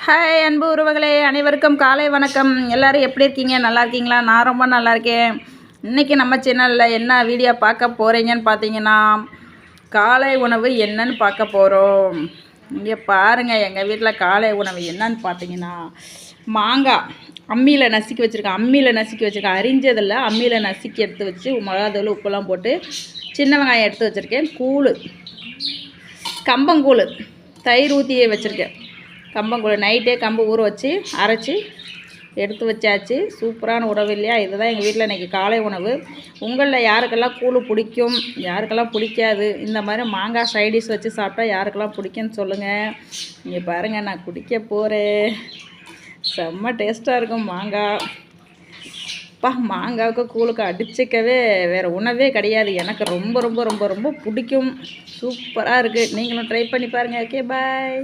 Hi அன்பு உறவுகளே, அனைவருக்கும் காலை வணக்கம். எல்லோரும் எப்படி இருக்கீங்க? நல்லா இருக்கீங்களா? நான் ரொம்ப நல்லா இருக்கேன். இன்றைக்கி நம்ம சேனலில் என்ன வீடியோ பார்க்க போகிறீங்கன்னு பார்த்தீங்கன்னா, காலை உணவு என்னன்னு பார்க்க போகிறோம். இங்கே பாருங்கள், எங்கள் வீட்டில் காலை உணவு என்னன்னு பார்த்தீங்கன்னா, மாங்காய் அம்மியில் நசுக்கி வச்சுருக்கேன். அரிஞ்சதில் அம்மியில் நசுக்கி எடுத்து வச்சு மிளகாத்தூள் உப்பெல்லாம் போட்டு சின்ன வெங்காயம் எடுத்து வச்சுருக்கேன். கூழ், கம்பங்கூழ், தயிர் ஊற்றியே வச்சுருக்கேன். கம்பங்கூழ் நைட்டே கம்பு ஊற வச்சு அரைச்சி எடுத்து வச்சாச்சு. சூப்பரான உணவு இல்லையா? இதுதான் எங்கள் வீட்டில் இன்றைக்கி காலை உணவு. உங்களில் யாருக்கெல்லாம் கூழ் பிடிக்கும், யாருக்கெல்லாம் பிடிக்காது, இந்த மாதிரி மாங்காய் சைடிஷ் வச்சு சாப்பிட்டா யாருக்கெல்லாம் பிடிக்குன்னு சொல்லுங்கள். இங்கே பாருங்கள், நான் குடிக்க போகிறேன். செம்ம டேஸ்ட்டாக இருக்கும் மாங்காய். மாங்காவுக்கு கூழுக்கு அடிச்சிக்கவே வேறு உணவே கிடையாது. எனக்கு ரொம்ப ரொம்ப ரொம்ப ரொம்ப பிடிக்கும். சூப்பராக இருக்குது. நீங்களும் ட்ரை பண்ணி பாருங்கள். ஓகே, பாய்.